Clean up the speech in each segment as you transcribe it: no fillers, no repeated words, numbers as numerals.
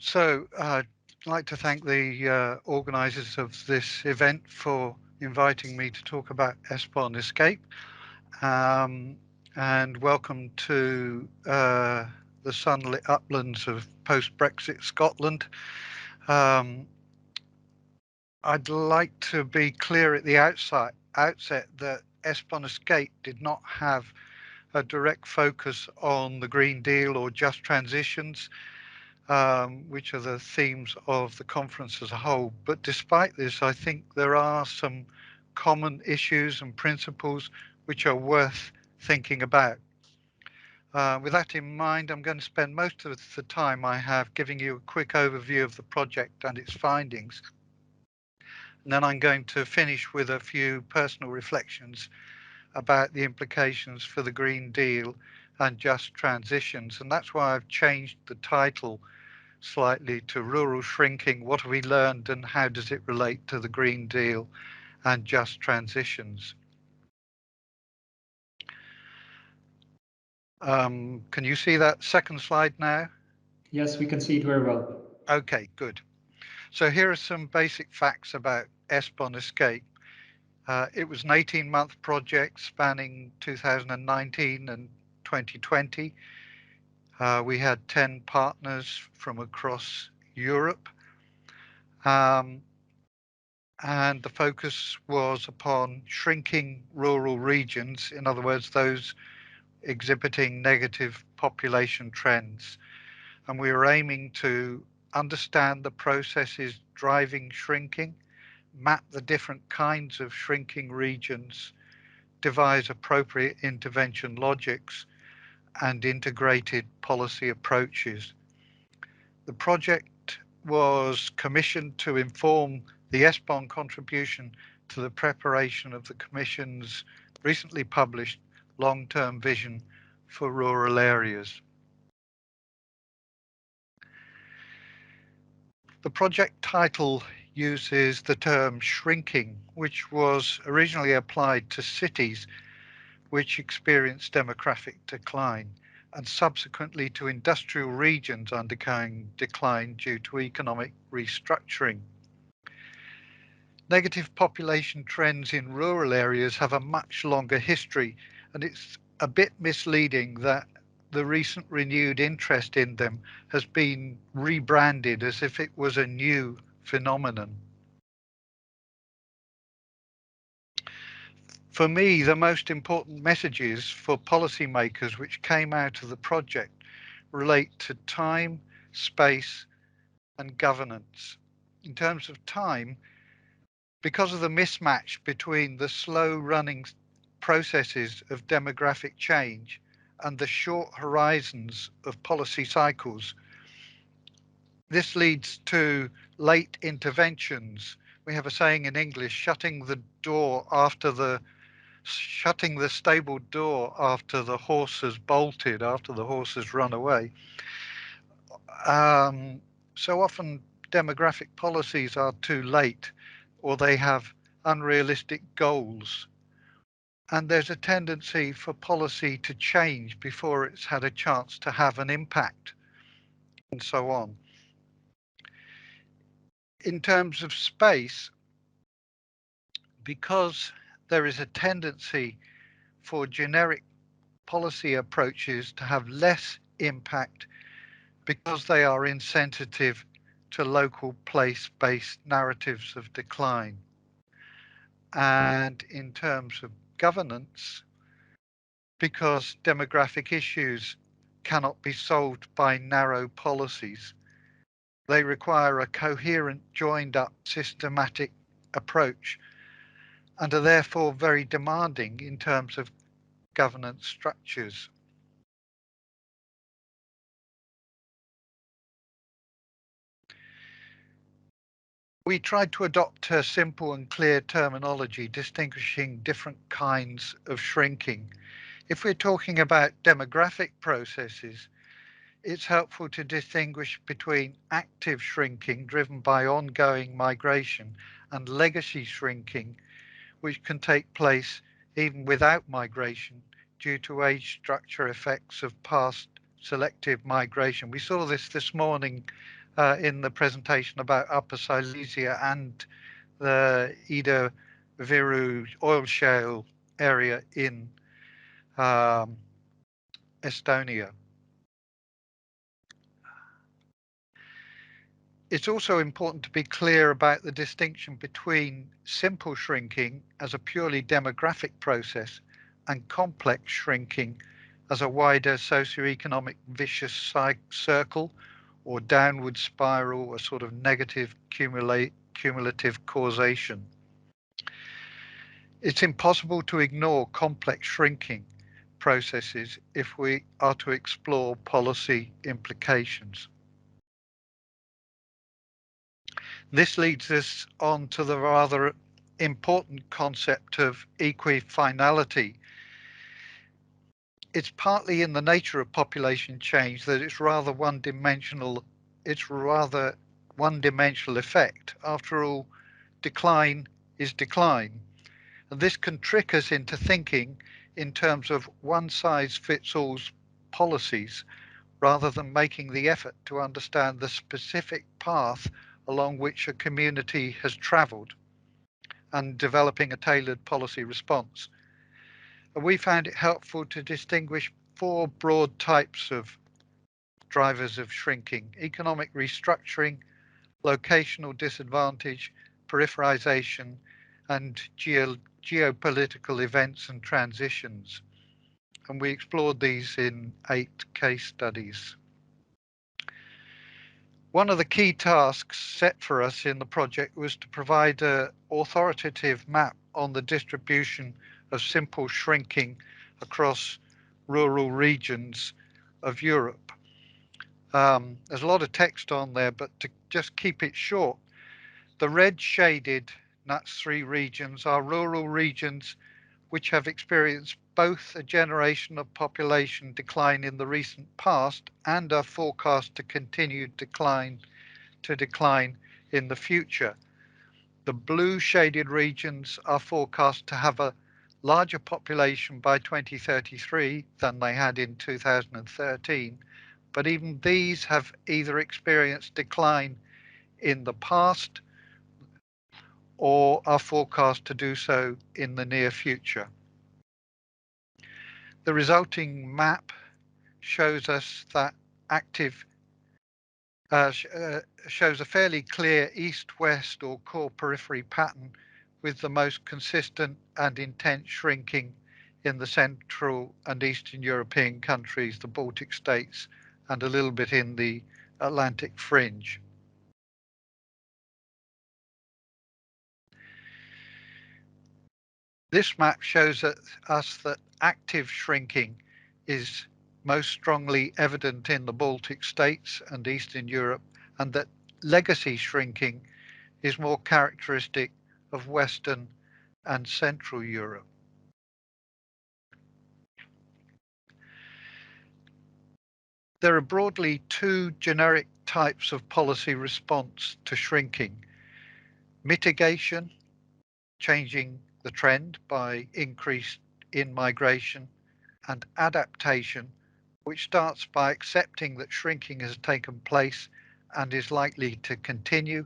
So I'd like to thank the organisers of this event for inviting me to talk about ESPON Escape, um, and welcome to the sunlit uplands of post-Brexit Scotland. Um, I'd like to be clear at the outset that ESPON Escape did not have a direct focus on the Green Deal or just transitions, which are the themes of the conference as a whole. But despite this, I think there are some common issues and principles which are worth thinking about. With that in mind, I'm going to spend most of the time I have giving you a quick overview of the project and its findings. And then I'm going to finish with a few personal reflections about the implications for the Green Deal and just transitions. And that's why I've changed the title slightly to Rural Shrinking, What Have We Learned and How Does It Relate to the Green Deal and Just Transitions? Can you see that second slide now? Yes, we can see it very well. Okay, good. So here are some basic facts about ESPON Escape. It was an 18-month project spanning 2019 and 2020. We had 10 partners from across Europe. And the focus was upon shrinking rural regions, in other words, those exhibiting negative population trends. And we were aiming to understand the processes driving shrinking, map the different kinds of shrinking regions, devise appropriate intervention logics, and integrated policy approaches. The project was commissioned to inform the ESPON contribution to the preparation of the Commission's recently published long-term vision for rural areas. The project title uses the term shrinking, which was originally applied to cities which experienced demographic decline, and subsequently to industrial regions undergoing decline due to economic restructuring. Negative population trends in rural areas have a much longer history, and it's a bit misleading that the recent renewed interest in them has been rebranded as if it was a new phenomenon. For me, the most important messages for policymakers which came out of the project relate to time, space, and governance. In terms of time, because of the mismatch between the slow running processes of demographic change and the short horizons of policy cycles, this leads to late interventions. We have a saying in English, shutting the stable door after the horse has bolted, after the horse has run away. So often demographic policies are too late, or they have unrealistic goals. And there's a tendency for policy to change before it's had a chance to have an impact, and so on. In terms of space, because there is a tendency for generic policy approaches to have less impact because they are insensitive to local place-based narratives of decline. And in terms of governance, because demographic issues cannot be solved by narrow policies, they require a coherent, joined up, systematic approach and are therefore very demanding in terms of governance structures. We tried to adopt a simple and clear terminology distinguishing different kinds of shrinking. If we're talking about demographic processes, it's helpful to distinguish between active shrinking driven by ongoing migration and legacy shrinking, which can take place even without migration due to age structure effects of past selective migration. We saw this morning in the presentation about Upper Silesia and the Ida Viru oil shale area in um, Estonia. It's also important to be clear about the distinction between simple shrinking as a purely demographic process and complex shrinking as a wider socioeconomic vicious circle or downward spiral, a sort of negative cumulative causation. It's impossible to ignore complex shrinking processes if we are to explore policy implications. This leads us on to the rather important concept of equifinality. It's partly in the nature of population change that it's rather one-dimensional effect. After all, decline is decline. And this can trick us into thinking in terms of one-size-fits-all policies rather than making the effort to understand the specific path along which a community has travelled and developing a tailored policy response. And we found it helpful to distinguish four broad types of drivers of shrinking: economic restructuring, locational disadvantage, peripherization, and geopolitical events and transitions. And we explored these in 8 case studies. One of the key tasks set for us in the project was to provide an authoritative map on the distribution of simple shrinking across rural regions of Europe. There's a lot of text on there, but to just keep it short, the red shaded NUTS3 regions are rural regions which have experienced both a generation of population decline in the recent past and are forecast to continue decline in the future. The blue shaded regions are forecast to have a larger population by 2033 than they had in 2013, but even these have either experienced decline in the past or are forecast to do so in the near future. The resulting map shows us that active shows a fairly clear east-west or core periphery pattern with the most consistent and intense shrinking in the Central and Eastern European countries, the Baltic states, and a little bit in the Atlantic fringe. This map shows us that active shrinking is most strongly evident in the Baltic states and Eastern Europe, and that legacy shrinking is more characteristic of Western and Central Europe. There are broadly two generic types of policy response to shrinking: mitigation, changing the trend by increase in migration, and adaptation, which starts by accepting that shrinking has taken place and is likely to continue,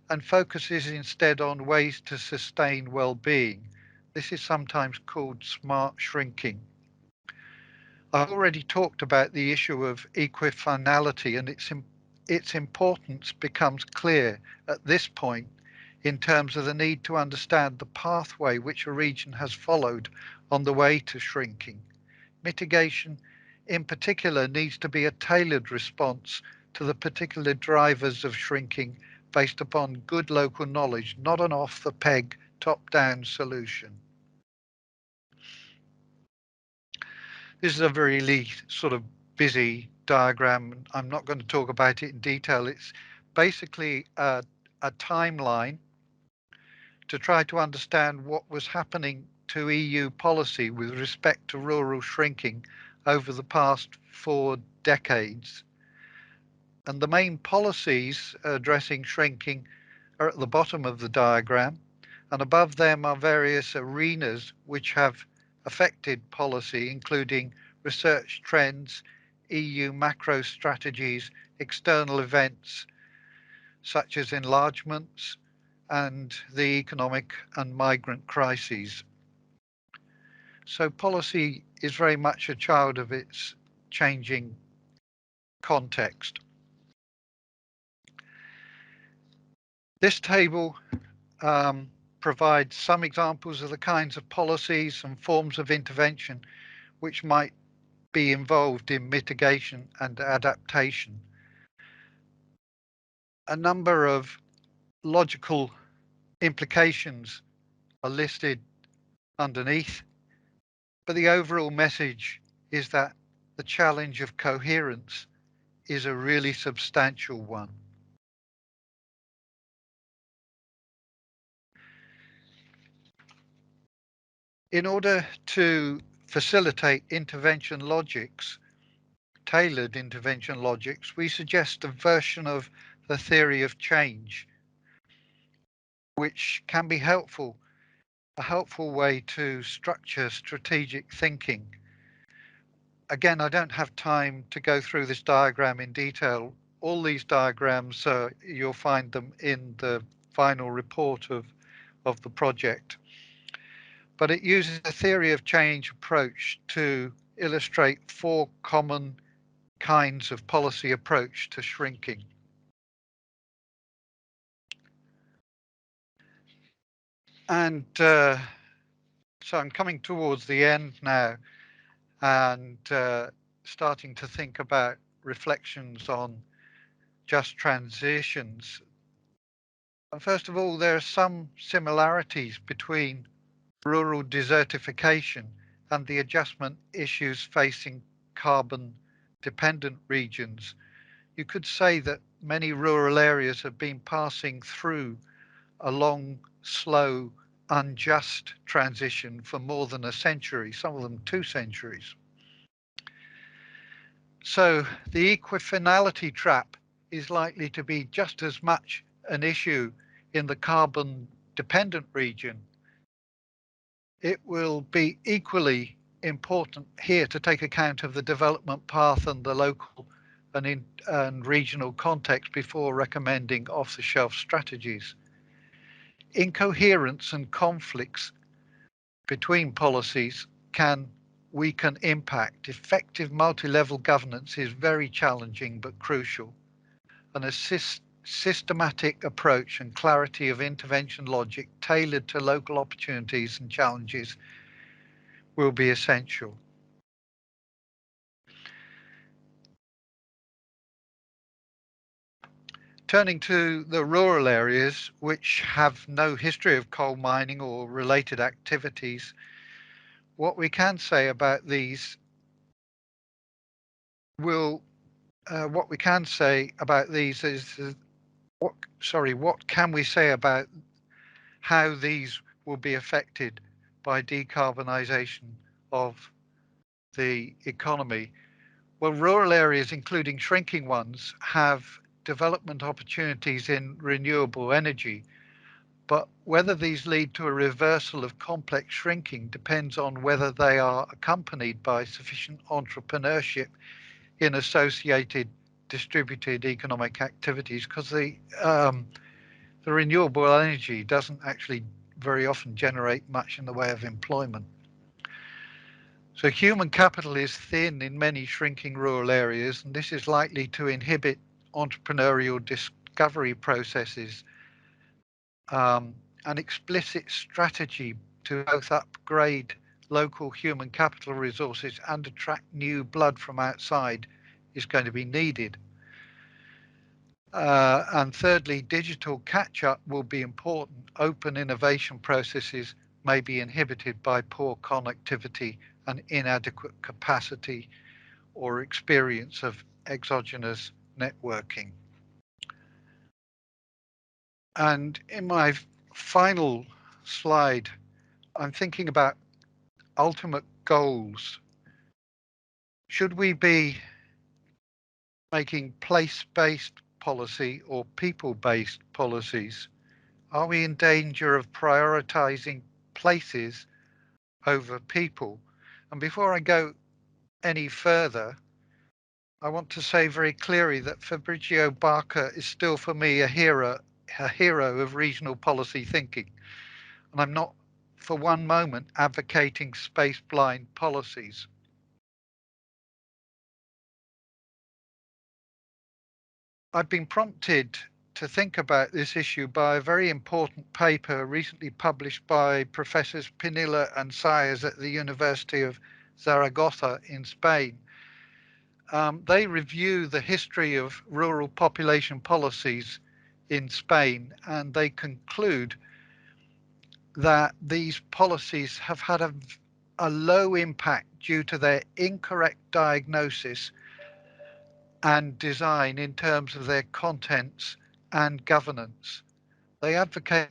and focuses instead on ways to sustain well-being. This is sometimes called smart shrinking. I've already talked about the issue of equifinality, and its importance becomes clear at this point in terms of the need to understand the pathway which a region has followed on the way to shrinking. Mitigation, in particular, needs to be a tailored response to the particular drivers of shrinking based upon good local knowledge, not an off-the-peg, top-down solution. This is a very sort of busy diagram. I'm not going to talk about it in detail. It's basically a timeline to try to understand what was happening to EU policy with respect to rural shrinking over the past 4 decades. And the main policies addressing shrinking are at the bottom of the diagram, and above them are various arenas which have affected policy, including research trends, EU macro strategies, external events such as enlargements and the economic and migrant crises. So policy is very much a child of its changing context. This table provides some examples of the kinds of policies and forms of intervention which might be involved in mitigation and adaptation. A number of logical implications are listed underneath, but the overall message is that the challenge of coherence is a really substantial one. In order to facilitate intervention logics, tailored intervention logics, we suggest a version of the theory of change, which can be helpful, a helpful way to structure strategic thinking. Again, I don't have time to go through this diagram in detail. All these diagrams, you'll find them in the final report of the project. But it uses a theory of change approach to illustrate four common kinds of policy approach to shrinking. And so I'm coming towards the end now and starting to think about reflections on just transitions. And first of all, there are some similarities between rural desertification and the adjustment issues facing carbon dependent regions. You could say that many rural areas have been passing through a long, slow, unjust transition for more than a century, some of them 2 centuries. So the equifinality trap is likely to be just as much an issue in the carbon dependent region. It will be equally important here to take account of the development path and the local and regional context before recommending off-the-shelf strategies. Incoherence and conflicts between policies can weaken impact. Effective multi-level governance is very challenging but crucial. An systematic approach and clarity of intervention logic tailored to local opportunities and challenges will be essential. Turning to the rural areas, which have no history of coal mining or related activities, what we can say about these will what we can say about these is what can we say about how these will be affected by decarbonisation of the economy? Well, rural areas, including shrinking ones, have development opportunities in renewable energy, but whether these lead to a reversal of complex shrinking depends on whether they are accompanied by sufficient entrepreneurship in associated distributed economic activities, because the renewable energy doesn't actually very often generate much in the way of employment. So human capital is thin in many shrinking rural areas, and this is likely to inhibit entrepreneurial discovery processes. An explicit strategy to both upgrade local human capital resources and attract new blood from outside is going to be needed. And thirdly, digital catch-up will be important. Open innovation processes may be inhibited by poor connectivity and inadequate capacity or experience of exogenous networking. And in my final slide, I'm thinking about ultimate goals. Should we be making place-based policy or people-based policies? Are we in danger of prioritizing places over people? And before I go any further, I want to say very clearly that Fabrizio Barca is still for me a hero of regional policy thinking. And I'm not for one moment advocating space blind policies. I've been prompted to think about this issue by a very important paper recently published by Professors Pinilla and Sayers at the University of Zaragoza in Spain. They review the history of rural population policies in Spain, and they conclude that these policies have had a low impact due to their incorrect diagnosis and design in terms of their contents and governance. They advocate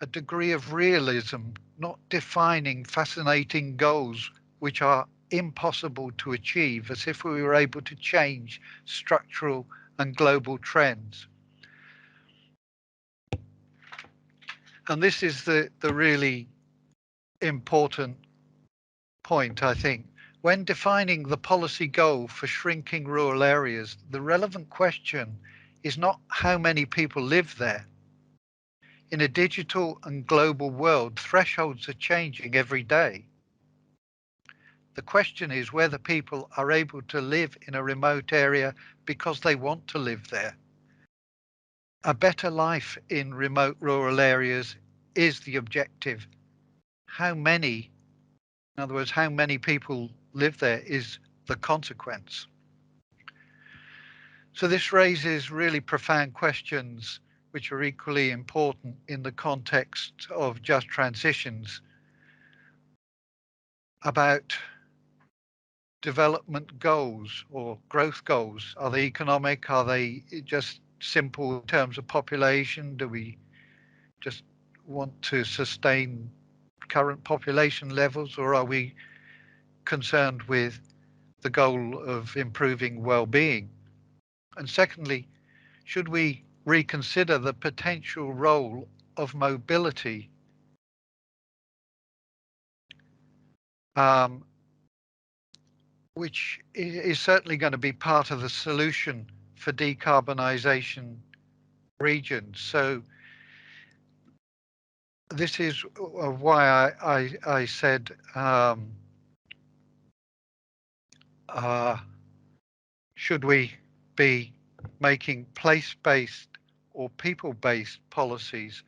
a degree of realism, not defining fascinating goals which are impossible to achieve, as if we were able to change structural and global trends. And this is the really important point, I think. When defining the policy goal for shrinking rural areas, the relevant question is not how many people live there. In a digital and global world, thresholds are changing every day. The question is whether people are able to live in a remote area because they want to live there. A better life in remote rural areas is the objective. How many, in other words, how many people live there is the consequence. So this raises really profound questions which are equally important in the context of just transitions about development goals or growth goals. Are they economic? Are they just simple in terms of population? Do we just want to sustain current population levels, or are we concerned with the goal of improving well-being? And secondly, should we reconsider the potential role of mobility, um, which is certainly going to be part of the solution for decarbonisation regions? So this is why I said uh, should we be making place-based or people-based policies?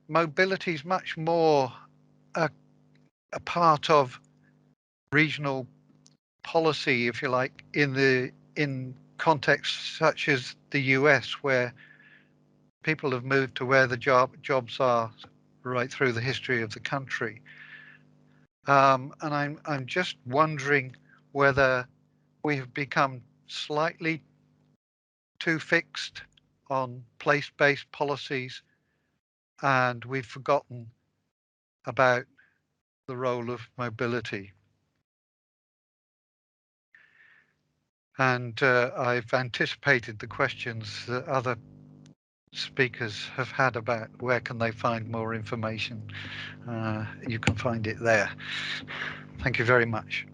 Mobility is much more a, a part of regional policy, if you like, in contexts such as the US, where people have moved to where the jobs are right through the history of the country. And I'm just wondering whether we have become slightly too fixed on place-based policies and we've forgotten about the role of mobility. And I've anticipated the questions that other speakers have had about where can they find more information. You can find it there. Thank you very much.